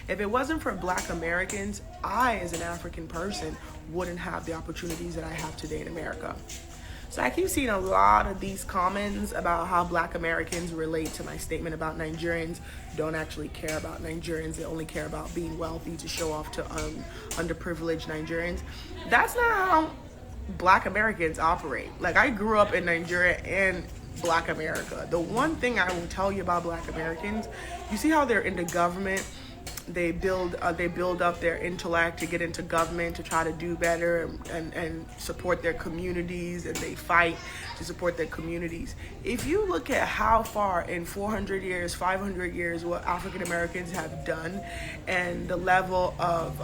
If it wasn't for Black Americans, I, as an African person, wouldn't have the opportunities that I have today in America. So I keep seeing a lot of these comments about how Black Americans relate to my statement about Nigerians don't actually care about Nigerians. They only care about being wealthy to show off to underprivileged Nigerians. That's not how Black Americans operate. Like, I grew up in Nigeria and Black America. The one thing I will tell you about Black Americans, you see how they're into government. They build up their intellect to get into government to try to do better and support their communities, and they fight to support their communities. If you look at how far in 400 years, 500 years, what African Americans have done, and the level of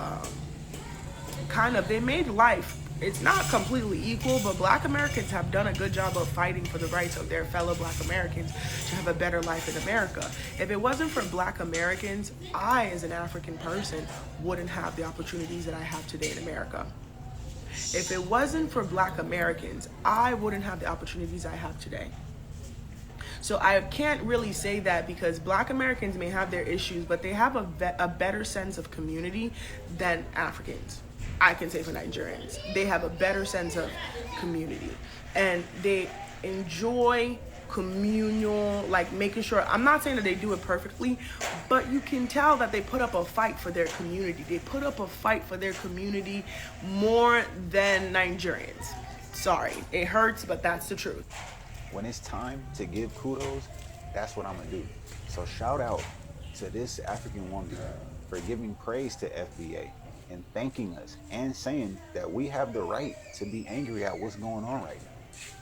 they made life, it's not completely equal, but Black Americans have done a good job of fighting for the rights of their fellow Black Americans to have a better life in America. If it wasn't for Black Americans, I, as an African person, wouldn't have the opportunities that I have today in America. If it wasn't for Black Americans, I wouldn't have the opportunities I have today. So I can't really say that, because Black Americans may have their issues, but they have a better sense of community than Africans. I can say for Nigerians, they have a better sense of community, and they enjoy communal, like making sure, I'm not saying that they do it perfectly, but you can tell that they put up a fight for their community. They put up a fight for their community more than Nigerians. Sorry, it hurts, but that's the truth. When it's time to give kudos, that's what I'm gonna do. So shout out to this African woman for giving praise to FBA and thanking us and saying that we have the right to be angry at what's going on right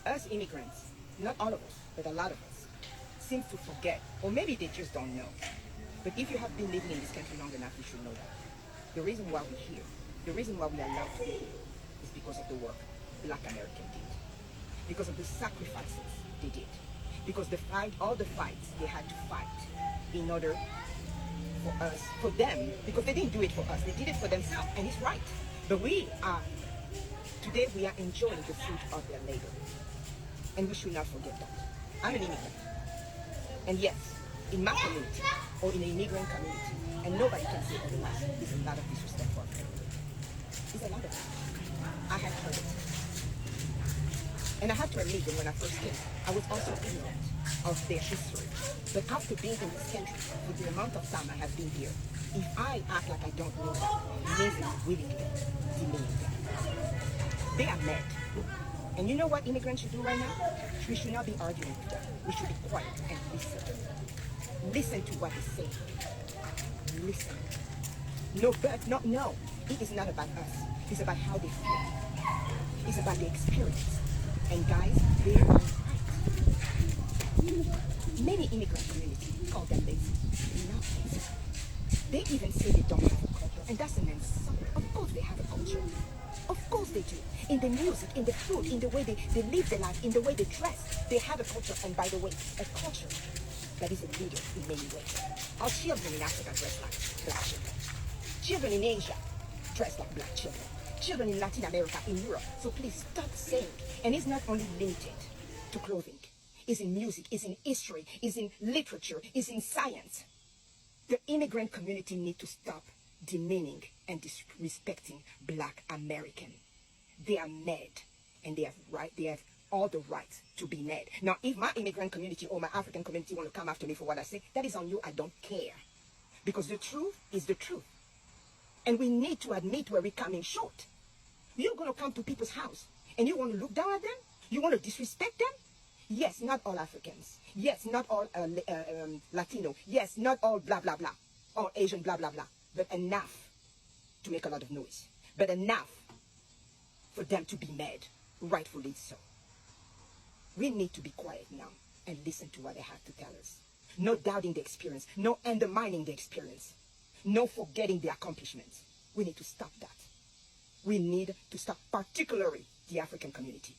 now. Us immigrants, not all of us, but a lot of us, seem to forget, or maybe they just don't know. But if you have been living in this country long enough, you should know that. The reason why we're here, the reason why we are allowed to be here, is because of the work Black Americans did. Because of the sacrifices they did. Because all the fights they had to fight in order for us, for them, because they didn't do it for us, they did it for themselves, and it's right. But today we are enjoying the fruit of their labor. And we should not forget that. I'm an immigrant. And yes, in my community, or in an immigrant community, and nobody can say otherwise, there's a lot of disrespect for us. There's a lot of it. I have heard it. And I have to admit that when I first came, I was also ignorant of their history. But after being in this country, for the amount of time I have been here, if I act like I don't know them, never willingly demean them. They are mad. And you know what immigrants should do right now? We should not be arguing with them. We should be quiet and listen. Listen to what they say. Listen. No. It is not about us. It's about how they feel. It's about the experience. And guys, they are right. Many immigrant communities call them lazy. They're not lazy. They even say they don't have a culture, and that's an insult. Of course they have a culture. Of course they do. In the music, in the food, in the way they live their life, in the way they dress, they have a culture. And by the way, a culture that is a leader in many ways. Our children in Africa dress like Black children. Children in Asia dress like Black children. Children in Latin America, in Europe. So please stop saying. And it's not only limited to clothing. It's in music, it's in history, it's in literature, it's in science. The immigrant community need to stop demeaning and disrespecting Black American. They are mad, and they have all the right to be mad. Now, if my immigrant community or my African community want to come after me for what I say, that is on you. I don't care. Because the truth is the truth. And we need to admit where we're coming short. You're going to come to people's house, and you want to look down at them? You want to disrespect them? Yes, not all Africans. Yes, not all Latino. Yes, not all blah, blah, blah. Or Asian, blah, blah, blah. But enough to make a lot of noise. But enough for them to be mad. Rightfully so. We need to be quiet now and listen to what they have to tell us. No doubting the experience. No undermining the experience. No forgetting the accomplishments. We need to stop that. We need to stop, particularly the African community.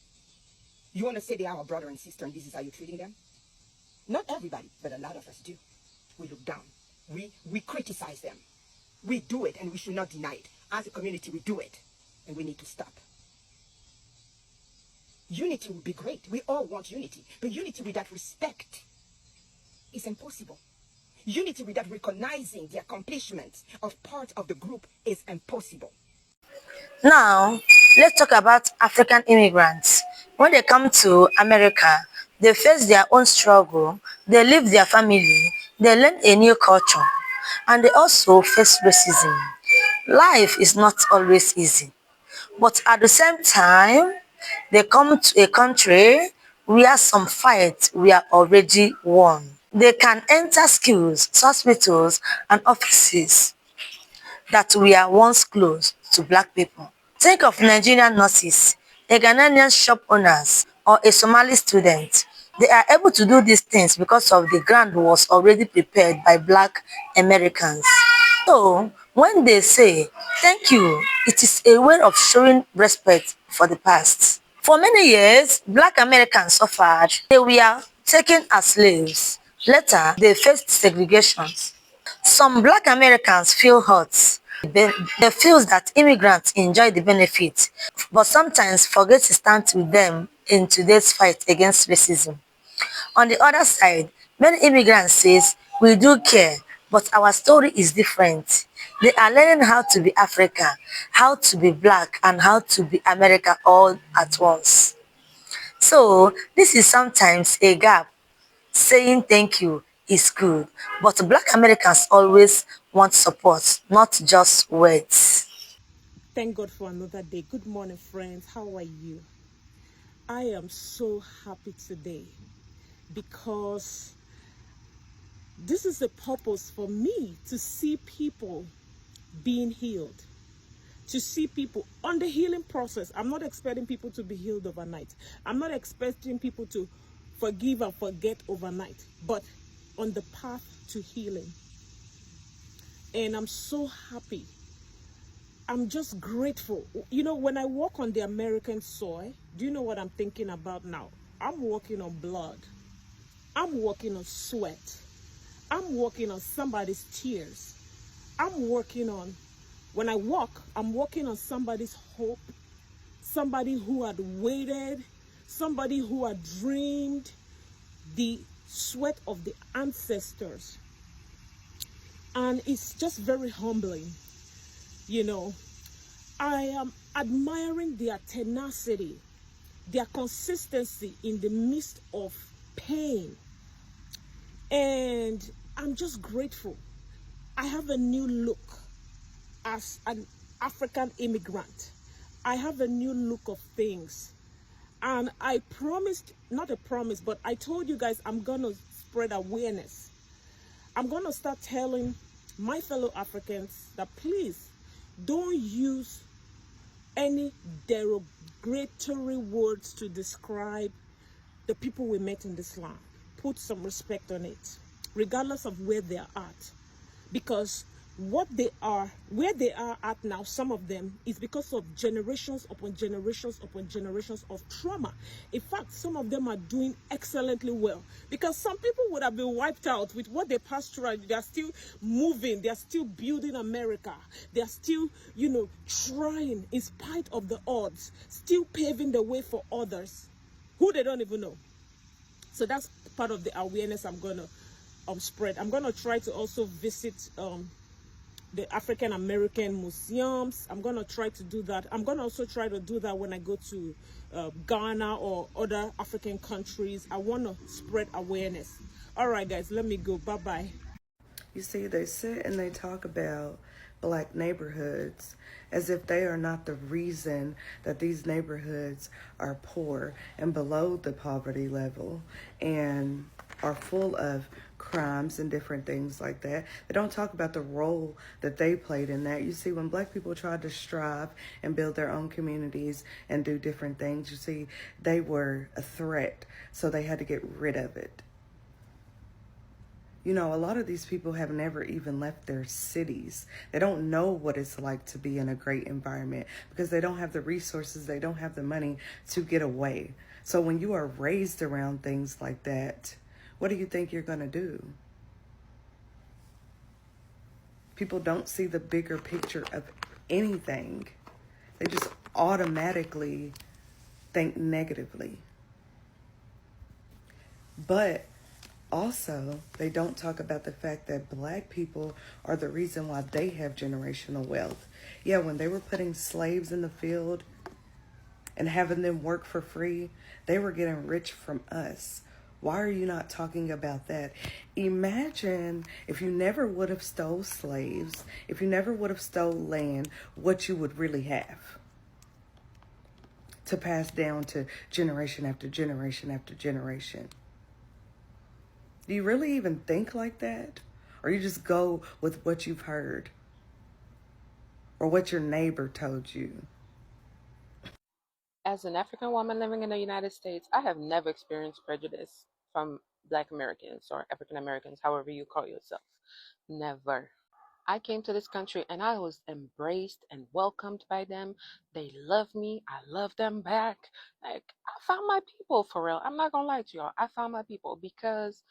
You want to say they are our brother and sister and this is how you're treating them? Not everybody, but a lot of us do. We look down. We criticize them. We do it and we should not deny it. As a community, we do it. And we need to stop. Unity would be great. We all want unity. But unity without respect is impossible. Unity without recognizing the accomplishments of part of the group is impossible. Now, let's talk about African immigrants. When they come to America, they face their own struggle, they leave their family, they learn a new culture, and they also face racism. Life is not always easy, but at the same time, they come to a country where some fights were already won. They can enter schools, hospitals, and offices that were once closed to black people. Think of Nigerian nurses, a Ghanaian shop owners, or a Somali student. They are able to do these things because of the ground was already prepared by black Americans. So when they say thank you, it is a way of showing respect for the past. For many years, black Americans suffered. They were taken as slaves. Later, they faced segregations. Some black Americans feel hurt. They feel that immigrants enjoy the benefits, but sometimes forget to stand with them in today's fight against racism. On the other side, many immigrants says, we do care, but our story is different. They are learning how to be Africa, how to be black, and how to be America all at once. So this is sometimes a gap. Saying thank you is good, but black Americans always want support, not just words. Thank God for another day. Good morning, friends. How are you? I am so happy today because this is a purpose for me to see people being healed, to see people on the healing process. I'm not expecting people to be healed overnight. I'm not expecting people to forgive and forget overnight, but on the path to healing. And I'm so happy. I'm just grateful. You know, when I walk on the American soil, do you know what I'm thinking about now? I'm walking on blood. I'm walking on sweat. I'm walking on somebody's tears. I'm working on, when I walk, I'm walking on somebody's hope, somebody who had waited, somebody who had dreamed, the sweat of the ancestors. And it's just very humbling. You know, I am admiring their tenacity, their consistency in the midst of pain. And I'm just grateful. I have a new look as an African immigrant. I have a new look of things. And I promised, not a promise, but I told you guys I'm going to spread awareness. I'm going to start telling my fellow Africans that please don't use any derogatory words to describe the people we met in this land. Put some respect on it, regardless of where they are at. Because what they are, where they are at now, some of them, is because of generations upon generations upon generations of trauma. In fact, some of them are doing excellently well. Because some people would have been wiped out with what they passed through. They are still moving. They are still building America. They are still, you know, trying in spite of the odds, still paving the way for others who they don't even know. So that's part of the awareness I'm going to spread. I'm going to try to also visit the African American museums. I'm going to try to do that. I'm going to also try to do that when I go to Ghana or other African countries. I want to spread awareness. All right, guys, let me go. Bye-bye. You see, they sit and they talk about black neighborhoods as if they are not the reason that these neighborhoods are poor and below the poverty level and are full of crimes and different things like that. They don't talk about the role that they played in that. You see, when black people tried to strive and build their own communities and do different things, you see, they were a threat, so they had to get rid of it. You know, a lot of these people have never even left their cities. They don't know what it's like to be in a great environment because they don't have the resources, they don't have the money to get away. So when you are raised around things like that, what do you think you're going to do? People don't see the bigger picture of anything. They just automatically think negatively. But Also, they don't talk about the fact that black people are the reason why they have generational wealth. Yeah, when they were putting slaves in the field and having them work for free, they were getting rich from us. Why are you not talking about that? Imagine if you never would have stole slaves, if you never would have stole land, what you would really have to pass down to generation after generation after generation. Do you really even think like that? Or you just go with what you've heard or what your neighbor told you? As an African woman living in the United States, I have never experienced prejudice from Black Americans or African Americans, however you call yourself. Never. I came to this country and I was embraced and welcomed by them. They love me. I love them back. Like, I found my people for real. I'm not gonna lie to y'all. I found my people because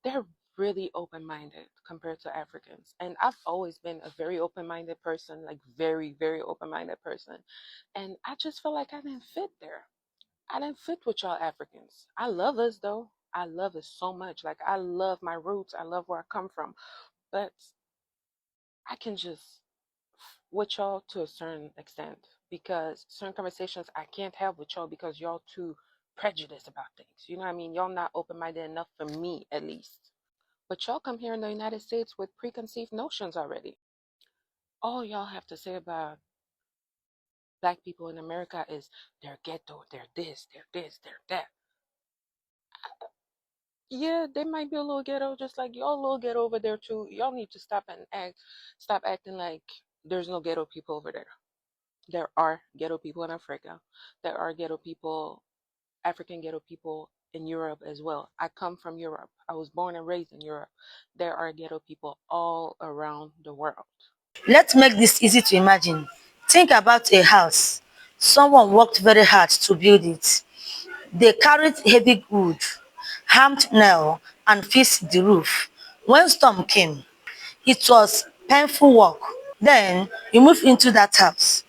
they're really open minded compared to Africans. And I've always been a very open minded person, like, very, very open minded person. And I just felt like I didn't fit there. I didn't fit with y'all Africans. I love us though. I love us so much. Like, I love my roots. I love where I come from. But I can just with y'all to a certain extent because certain conversations I can't have with y'all because y'all too prejudiced about things. You know what I mean? Y'all not open minded enough for me at least. But y'all come here in the United States with preconceived notions already. All y'all have to say about black people in America is they're ghetto, they're this, they're that. Yeah, they might be a little ghetto, just like y'all a little ghetto over there too. Y'all need to stop acting like there's no ghetto people over there. There are ghetto people in Africa. There are ghetto people, African ghetto people in Europe as well. I come from Europe. I was born and raised in Europe. There are ghetto people all around the world. Let's make this easy to imagine. Think about a house. Someone worked very hard to build it. They carried heavy wood, hammed nail, and fixed the roof. When storm came, it was painful work. Then you move into that house.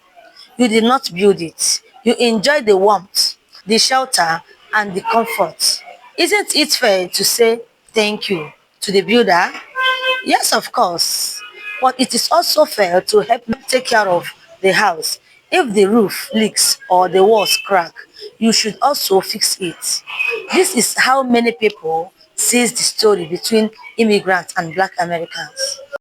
You did not build it. You enjoyed the warmth, the shelter, and the comfort. Isn't it fair to say thank you to the builder? Yes, of course. But it is also fair to help take care of the house. If the roof leaks or the walls crack, you should also fix it. This is how many people sees the story between immigrants and black Americans.